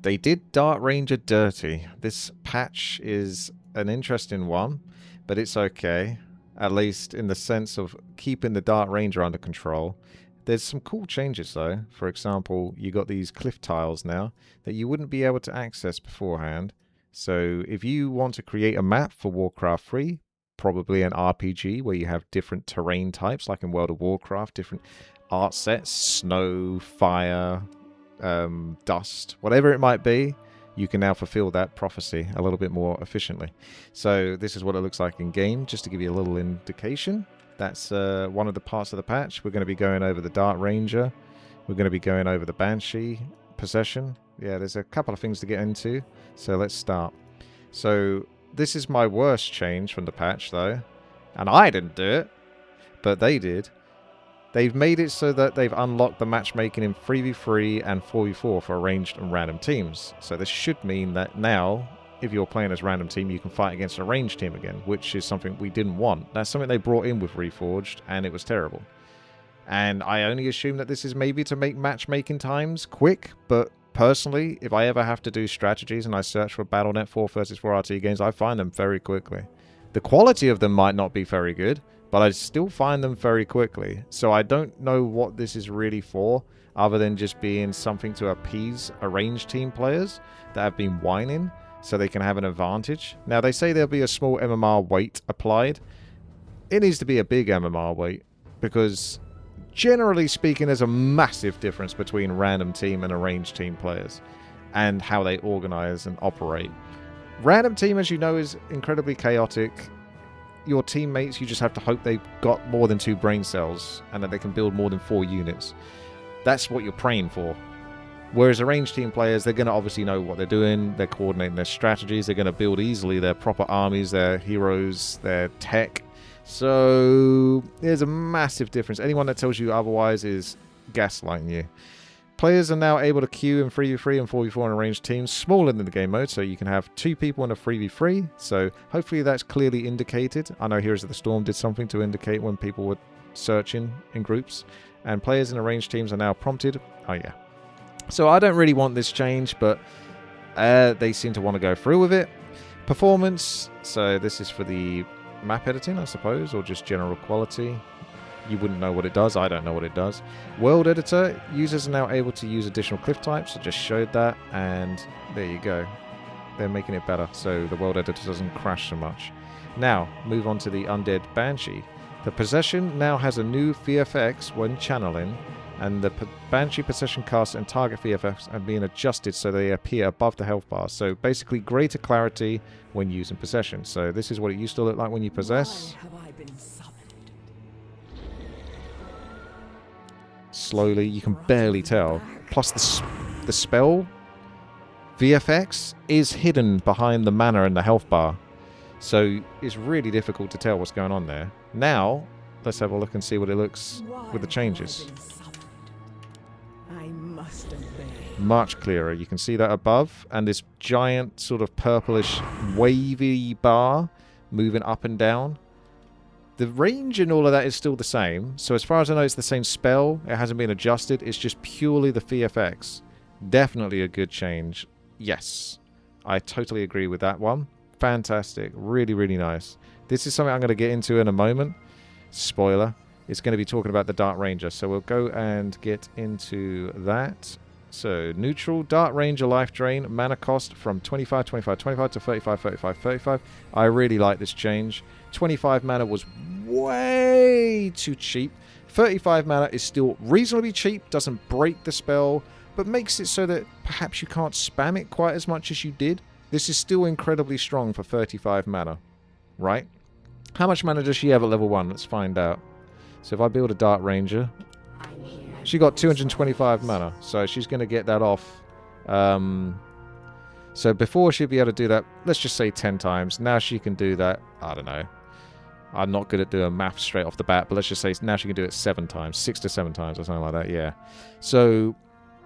They did Dart Ranger dirty. This patch is an interesting one, but it's okay. At least in the sense of keeping the Dart Ranger under control. There's some cool changes though. For example, you got these cliff tiles now that you wouldn't be able to access beforehand. So if you want to create a map for Warcraft 3, probably an RPG where you have different terrain types like in World of Warcraft, different art sets, snow, fire, dust, whatever it might be, you can now fulfill that prophecy a little bit more efficiently. So this is what it looks like in game, just to give you a little indication. That's one of the parts of the patch. We're going to be going over the Dart Ranger. We're going to be going over the Banshee possession. Yeah, there's a couple of things to get into. So let's start. So this is my worst change from the patch though. And I didn't do it, but they did. They've made it so that they've unlocked the matchmaking in 3v3 and 4v4 for arranged and random teams. So this should mean that now, if you're playing as random team, you can fight against a ranged team again, which is something we didn't want. That's something they brought in with Reforged, and it was terrible. And I only assume that this is maybe to make matchmaking times quick, but personally, if I ever have to do strategies and I search for Battle.net 4 versus 4 RT games, I find them very quickly. The quality of them might not be very good, but I still find them very quickly. So I don't know what this is really for, other than just being something to appease arranged team players that have been whining so they can have an advantage. Now, they say there'll be a small MMR weight applied. It needs to be a big MMR weight, because generally speaking, there's a massive difference between random team and arranged team players and how they organize and operate. Random team, as you know, is incredibly chaotic. Your teammates, you just have to hope they've got more than 2 brain cells and that they can build more than 4 units. That's what you're praying for. Whereas arranged team players, they're going to obviously know what they're doing. They're coordinating their strategies. They're going to build easily their proper armies, their heroes, their tech. So there's a massive difference. Anyone that tells you otherwise is gaslighting you. Players are now able to queue in 3v3 and 4v4 in arranged teams smaller than the game mode, so you can have 2 people in a 3v3, so hopefully that's clearly indicated. I know Heroes of the Storm did something to indicate when people were searching in groups, and players in arranged teams are now prompted. Oh yeah. So I don't really want this change, but they seem to want to go through with it. Performance, so this is for the map editing, I suppose, or just general quality. You wouldn't know what it does. I don't know what it does. World Editor, users are now able to use additional cliff types. I just showed that, and there you go. They're making it better, so the World Editor doesn't crash so much. Now, move on to the Undead Banshee. The possession now has a new VFX when channeling, and the Banshee possession cast and target VFX are being adjusted so they appear above the health bar. So basically greater clarity when using possession. So this is what it used to look like when you possess. Slowly, you can barely tell. Plus the spell VFX is hidden behind the mana and the health bar. So it's really difficult to tell what's going on there. Now, let's have a look and see what it looks with the changes. Much clearer. You can see that above, and this giant sort of purplish wavy bar moving up and down. The range and all of that is still the same. So as far as I know, it's the same spell. It hasn't been adjusted. It's just purely the VFX. Definitely a good change. Yes. I totally agree with that one. Fantastic. Really, really nice. This is something I'm going to get into in a moment. Spoiler. It's going to be talking about the Dart Ranger. So we'll go and get into that. So neutral, Dart Ranger life drain, mana cost from 25, 25, 25 to 35, 35, 35. I really like this change. 25 mana was way too cheap. 35 mana is still reasonably cheap, doesn't break the spell, but makes it so that perhaps you can't spam it quite as much as you did. This is still incredibly strong for 35 mana, right? How much mana does she have at level 1? Let's find out. So if I build a Dart Ranger, she got 225 mana, so she's going to get that off. So before she'd be able to do that, let's just say 10 times. Now she can do that, I don't know. I'm not good at doing math straight off the bat, but let's just say now she can do it 7 times, 6 to 7 times or something like that, yeah. So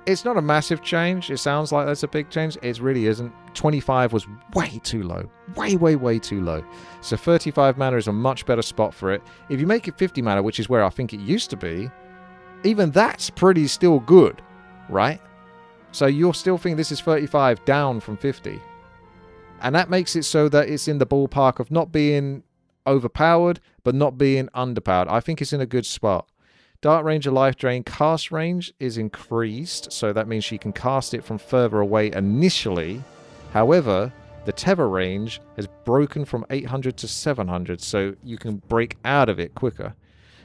it's not a massive change. It sounds like that's a big change. It really isn't. 25 was way too low. Way, way, way too low. So 35 mana is a much better spot for it. If you make it 50 mana, which is where I think it used to be, even that's pretty still good, right? So you'll still think this is 35 down from 50. And that makes it so that it's in the ballpark of not being overpowered, but not being underpowered. I think it's in a good spot. Dart range of life drain cast range is increased, so that means she can cast it from further away initially. However, the tether range has broken from 800 to 700, so you can break out of it quicker.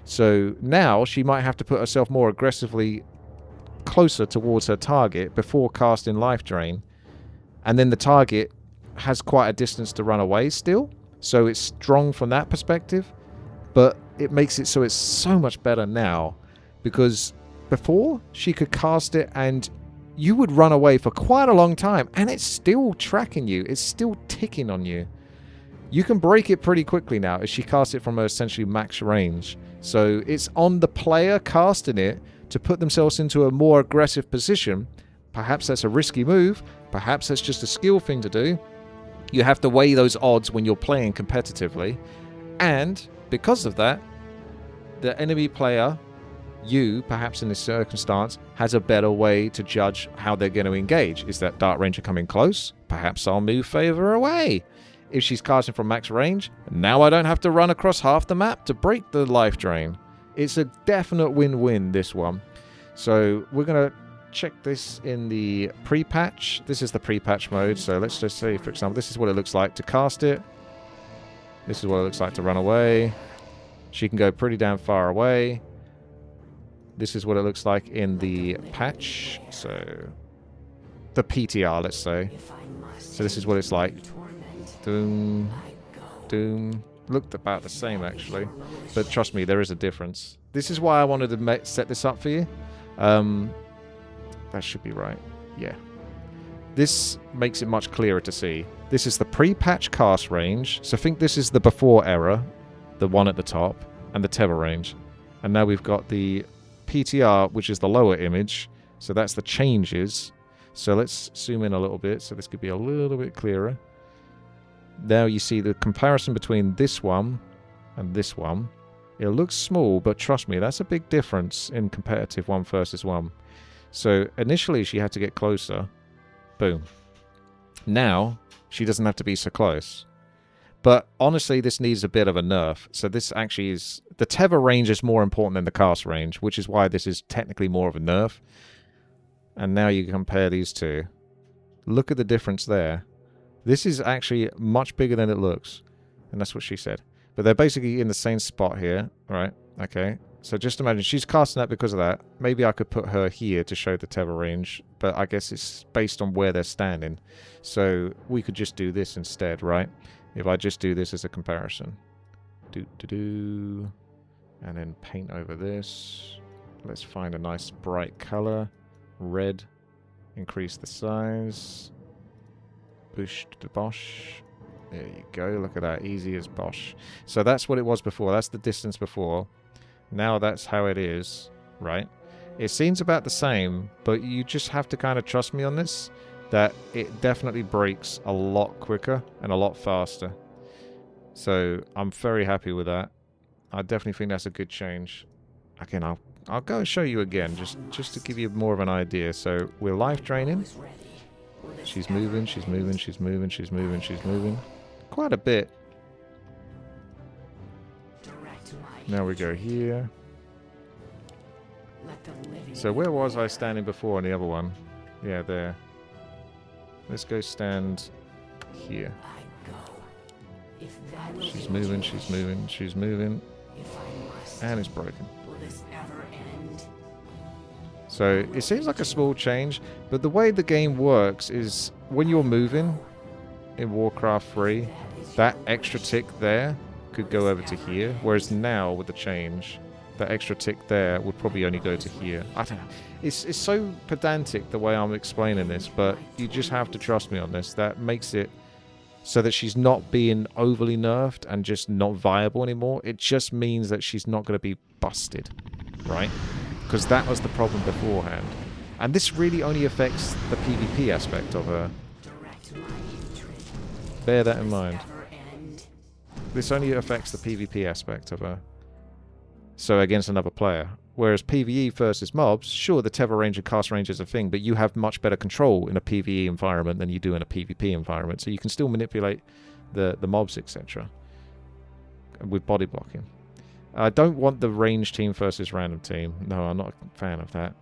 So now she might have to put herself more aggressively closer towards her target before casting life drain. And then the target has quite a distance to run away still, so it's strong from that perspective, but it makes it so it's so much better now, because before she could cast it and you would run away for quite a long time and it's still tracking you, it's still ticking on you. You can break it pretty quickly now as she casts it from her essentially max range, so it's on the player casting it to put themselves into a more aggressive position. Perhaps that's a risky move, perhaps that's just a skill thing to do. You have to weigh those odds when you're playing competitively. And because of that, the enemy player, you, perhaps in this circumstance, has a better way to judge how they're going to engage. Is that Dart Ranger coming close? Perhaps I'll move further away. If she's casting from max range, now I don't have to run across half the map to break the life drain. It's a definite win-win, this one. So we're going to check this in the pre-patch. This is the pre-patch mode, so let's just say, for example, this is what it looks like to cast it. This is what it looks like to run away. She can go pretty damn far away. This is what it looks like in the patch, so the PTR, let's say. So this is what it's like. Doom, doom. Looked about the same, actually, but trust me, there is a difference. This is why I wanted to set this up for you. That should be right. Yeah. This makes it much clearer to see. This is the pre-patch cast range. So think this is the before error, the one at the top, and the tether range. And now we've got the PTR, which is the lower image. So that's the changes. So let's zoom in a little bit so this could be a little bit clearer. Now you see the comparison between this one and this one. It looks small, but trust me, that's a big difference in competitive 1 versus 1. So initially she had to get closer. Boom. Now she doesn't have to be so close. But honestly, this needs a bit of a nerf. So this actually is... The tether range is more important than the cast range, which is why this is technically more of a nerf. And now you compare these two. Look at the difference there. This is actually much bigger than it looks. And that's what she said. But they're basically in the same spot here. Right? Okay. So just imagine, she's casting that because of that. Maybe I could put her here to show the tether range. But I guess it's based on where they're standing. So we could just do this instead, right? If I just do this as a comparison. And then paint over this. Let's find a nice bright color. Red. Increase the size. Push to Bosch. There you go. Look at that. Easy as Bosch. So that's what it was before. That's the distance before. Now that's how it is, right? It seems about the same, but you just have to kind of trust me on this, that it definitely breaks a lot quicker and a lot faster. So I'm very happy with that. I definitely think that's a good change. Again, I'll go and show you again, just to give you more of an idea. So we're life draining. She's moving, she's moving, she's moving, she's moving, she's moving. Quite a bit. Now we go here. So where was I standing before on the other one? Yeah, there. Let's go stand here. She's moving, she's moving, she's moving. And it's broken. So it seems like a small change, but the way the game works is when you're moving in Warcraft 3, that extra tick there could go over to here, whereas now with the change, that extra tick there would probably only go to here. I don't know. It's so pedantic the way I'm explaining this, but you just have to trust me on this. That makes it so that she's not being overly nerfed and just not viable anymore. It just means that she's not going to be busted, right? Because that was the problem beforehand. And this really only affects the PvP aspect of her. Bear that in mind. This only affects the PvP aspect of her. So against another player. Whereas PvE versus mobs, sure, the Tether range and cast range is a thing, but you have much better control in a PvE environment than you do in a PvP environment. So you can still manipulate the mobs, etc. with body blocking. I don't want the range team versus random team. No, I'm not a fan of that.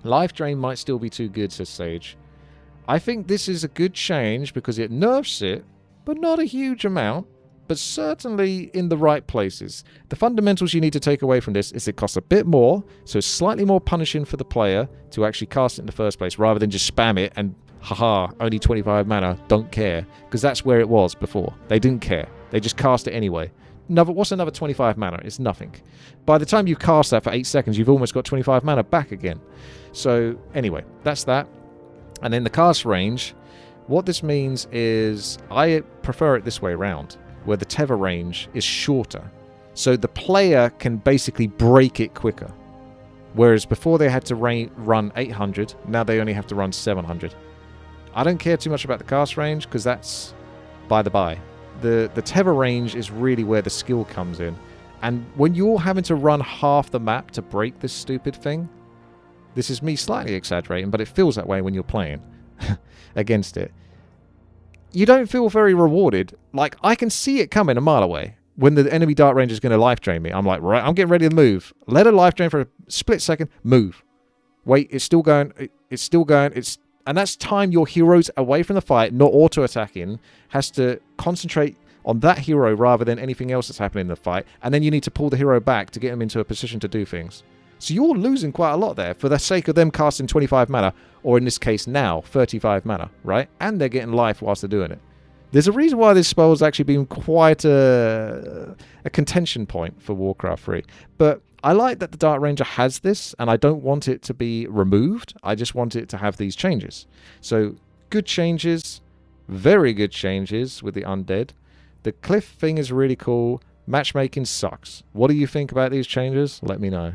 Life Drain might still be too good, says Sage. I think this is a good change because it nerfs it, but not a huge amount. But certainly in the right places. The fundamentals you need to take away from this is it costs a bit more, so it's slightly more punishing for the player to actually cast it in the first place, rather than just spam it and, haha, only 25 mana, don't care. Because that's where it was before. They didn't care. They just cast it anyway. What's another 25 mana? It's nothing. By the time you cast that for 8 seconds, you've almost got 25 mana back again. So, anyway, that's that. And then the cast range, what this means is I prefer it this way around, where the tether range is shorter. So the player can basically break it quicker. Whereas before they had to run 800, now they only have to run 700. I don't care too much about the cast range because that's by the by. The tether range is really where the skill comes in. And when you're having to run half the map to break this stupid thing, this is me slightly exaggerating, but it feels that way when you're playing against it. You don't feel very rewarded. Like, I can see it coming a mile away. When the enemy Dark Ranger is going to life drain me, I'm like, right, I'm getting ready to move. Let it life drain for a split second. Move. Wait, it's still going. It's still going. And that's time your hero's away from the fight, not auto-attacking, has to concentrate on that hero rather than anything else that's happening in the fight. And then you need to pull the hero back to get them into a position to do things. So you're losing quite a lot there for the sake of them casting 25 mana, or in this case now, 35 mana, right? And they're getting life whilst they're doing it. There's a reason why this spell has actually been quite a contention point for Warcraft 3. But I like that the Dark Ranger has this, and I don't want it to be removed. I just want it to have these changes. So, good changes, very good changes with the undead. The cliff thing is really cool. Matchmaking sucks. What do you think about these changes? Let me know.